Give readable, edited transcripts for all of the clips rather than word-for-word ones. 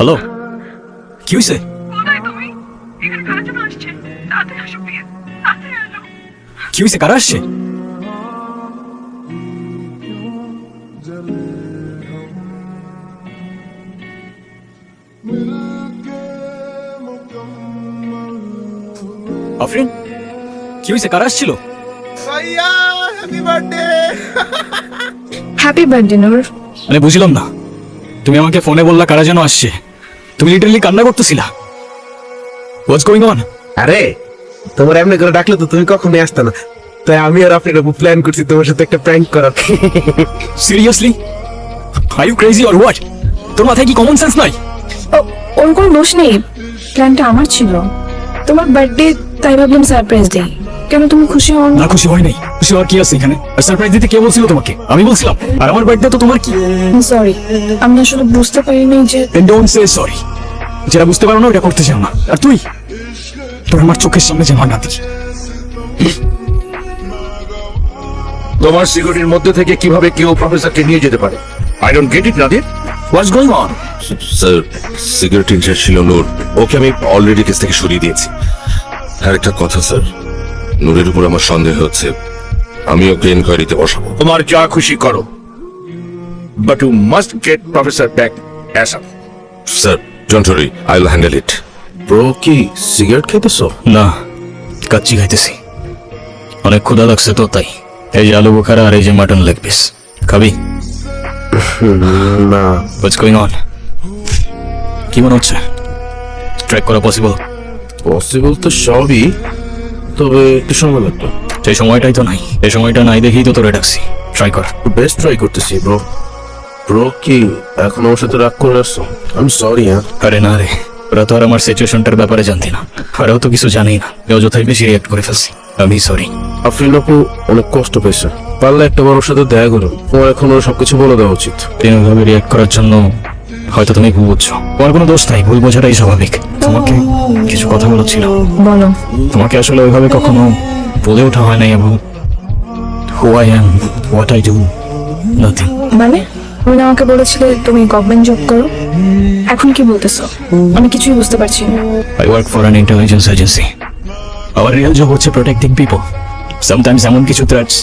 Hello, কি হয়েছে? কি হয়েছে? কারা আসছে? আফরিন, কি হয়েছে? কারা আসছিল? হ্যাপি বার্থডে নূর। মানে বুঝলাম না, তুমি আমাকে ফোনে বললা কারা যেন আসছে, তুমি লিটারালি কান্না করতেছিলা। হোয়াটস গোয়িং অন? আরে তোমার এমনি করে ডাকলে তো তুমি কখনোই আসতে না, তাই আমি আর আপনি প্ল্যান করছি তোমার সাথে একটা প্র্যাঙ্ক করার। Seriously? Are you crazy or what? তোর মাথায় কি কমন সেন্স নাই? ওর কোনো দোষ নেই, প্ল্যানটা আমার ছিল। তোমার বার্থডে, তাই ভাবলাম সারপ্রাইজ দেই। কেন তুমি খুশি হও না, খুশি হয় নাই। খুশি হওয়ার কি আছে এখানে? আর সারপ্রাইজ দিতে কে বলছিল তোমাকে? আমি বলছিলাম। আর আমার বার্থডে তো তোমার কি? সরি, আমি আসলে বুঝতে পারিনি যে। Then don't say sorry. যেটা বুঝতে পারো না ওটা করতে চাও না। আর তুই, তোর আমার চোখের সামনে যেন না দেখি। তোমার সিকিউরিটির মধ্যে থেকে কিভাবে কেউ প্রফেসরকে নিয়ে যেতে পারে? I don't get it Nadir. What's going on? Sir, security incharge ছিল নূর, ওকে আমি অলরেডি কেস থেকে সরিয়ে দিয়েছি। আর একটা কথা স্যার, নূরের উপর আমার সন্দেহ হচ্ছে, আমি ওকে ইনকোয়ারিতে বসাবো। তোমার যা খুশি করো, but you must get professor back ASAP. Sir, don't worry, I will handle it. Bro, কি সিগারেট খাইতেছো? না, কাচ্চি খাইতেছি। অনেক ক্ষুধা লাগছে তো তাই। এই যে আলু বোখারা আর এই যে মাটন লেগ পিস। খাবি? না। হোয়াটস গোয়িং অন? কি মনে হচ্ছে? ট্র্যাক করা পসিবল? পসিবল তো সবই, তবে একটু সময় লাগবে। সেই সময়টাই তো নাই। এই সময়টা নাই দেখেই তো তোরে ডাকছি। ট্রাই কর। বেস্ট ট্রাই করতেছি ব্রো। ব্রো, কি এখন আমার সাথে রাগ করে আসছো? আমি সরি। হ্যাঁ, আরে না রে, ওরা তো আর আমার সিচুয়েশনটার ব্যাপারে জানতি না। ওরাও তো কিছু জানেই না। অযথাই বেশি রিয়াক্ট করে ফেলছি। আমি সরি। আফরিন আপু অনেক কষ্ট পেয়েছে, পারলে একটা বার ওর সাথে দেখা করো। তোমার এখন ওর সবকিছু বলে দেওয়া উচিত। এরকমভাবে রিয়াক্ট করার জন্য হয়তো তুমি ভুল বুঝছো। তোমার কোনো দোষ নাই, ভুল বোঝাটাই স্বাভাবিক। তোমাকে কিছু কথা বলা ছিল। বলো। তোমাকে আসলে ওইভাবে কখনো বলে ওঠা হয় নাই এবং who I am, what I do, nothing. মানে তুমি না আমাকে বলেছিলে তুমি গভর্নমেন্ট জব করো, এখন কি বলতেছো? আমি কিছুই বুঝতে পারছি না। I work for an intelligence agency. Our real job হচ্ছে protecting people. Sometimes এমন কিছু threats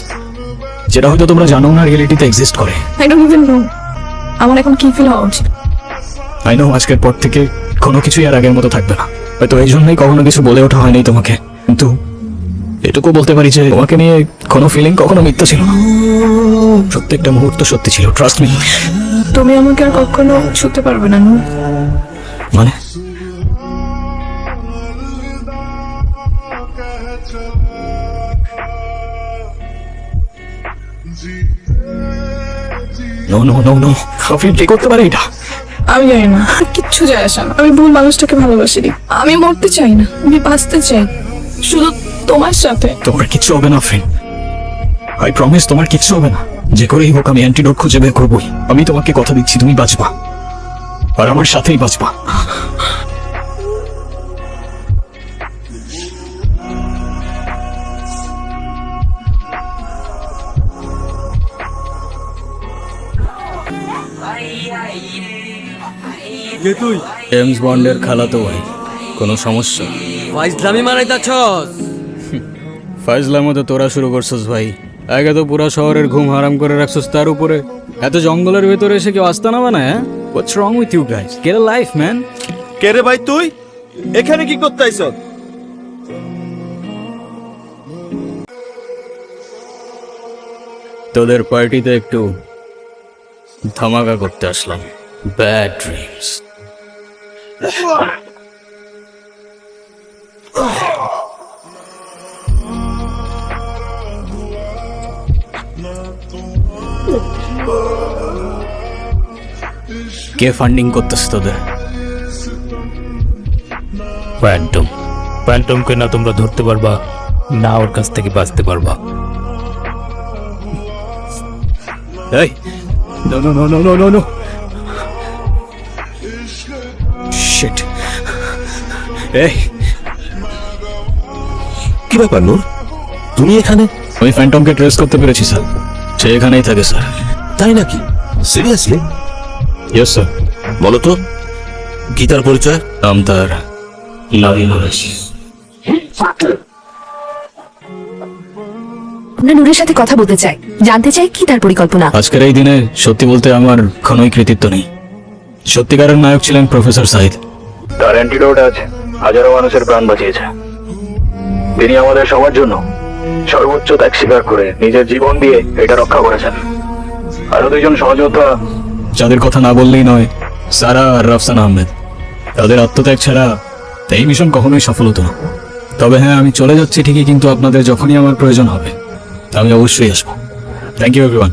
যেটা হয়তো তোমরা জানো না রিয়েলিটিতে এক্সিস্ট করে। আই ডোন্ট ইভেন নো আমার এখন কি ফিল হওয়া উচিত। I know আজকের পর থেকে কোনো কিছুই আর আগের মতো থাকবে না। হয়তো এই জন্যই কখনো কিছু বলে ওঠা হয়নি তোমাকে, কিন্তু এটুকু বলতে পারি যে তোমাকে নিয়ে কোনো ফিলিং কখনো মিথ্যা ছিল না। প্রত্যেকটা মুহূর্ত সত্যি ছিল, ট্রাস্ট মি। তুমি আমাকে আর কখনো ছুতে পারবে না নূর। মানে no no no no, Afrin কি করতে পারে এটা? আমি জানি না, কিচ্ছু যায় আসে না। আমি ভুল মানুষটাকে ভালোবাসি। আমি মরতে চাই না, আমি বাঁচতে চাই শুধু তোমার সাথে। তোমার কিচ্ছু হবে না আফরিন, আই প্রমিস। তোমার কিচ্ছু হবে না। যে করেই হোক আমি অ্যান্টিডোট খুঁজে বের করবই। আমি তোমাকে কথা দিচ্ছি, তুমি বাঁচবা আর আমার সাথেই বাঁচবা। তুই জেমস বন্ডের খালাতো ভাই, কোনো সমস্যা? ফাইজলামি মারাইতাছস? ফাইজলামো তো তোরা শুরু করছস ভাই। আগে তো পুরা শহরের ঘুম হারাম করে রাখছস, তার উপরে এত জঙ্গলের ভেতরে এসে কেউ আস্তানা বানায়? হ্যাঁ, what's wrong with you guys? Get a life man. কে রে ভাই তুই? এখানে কি করতে আইছস? তোদের পার্টিতে একটু ধামাকা করতে আসলাম। Bad dreams. কে ফান্ডিং করতেছে তোদের? ফ্যান্টম। ফ্যান্টমকে না তোমরা ধরতে পারবা, না ওর কাছ থেকে বাঁচতে পারবা। এই no no no no no no no shit. এই কি ব্যাপার নূর, তুমি এখানে? আমি ফ্যান্টমকে ট্রেস করতে পেরেছি স্যার। সে এখানেই থাকে স্যার। তাই নাকি? সিরিয়াসলি? Yes sir. বলো তো গীতার পরিচয়? নাম তার লাভি করেছি। আমরা নূরের সাথে কথা বলতে চাই, জানতে চাই কি তার পরিকল্পনা। আজকের এই দিনে সত্যি বলতে আমার কোনোই কৃতিত্ব নেই। সত্যিকারের নায়ক ছিলেন প্রফেসর সাইদ। তার অ্যান্টিডোট আছে, হাজারো মানুষের প্রাণ বাঁচিয়েছে। তিনি আমাদের সবার জন্য সর্বোচ্চ ত্যাগ স্বীকার করে নিজের জীবন দিয়ে এটা রক্ষা করেছেন। আরো দুইজন সহযোদ্ধা যাদের কথা না বললেই নয়, সারা আর রাফসান আহমেদ। তাদের আত্মত্যাগ ছাড়া এই মিশন কখনোই সফল হতো না। তবে হ্যাঁ, আমি চলে যাচ্ছি ঠিকই, কিন্তু আপনাদের যখনই আমার প্রয়োজন হবে আমি অবশ্যই আসবো। Thank you everyone.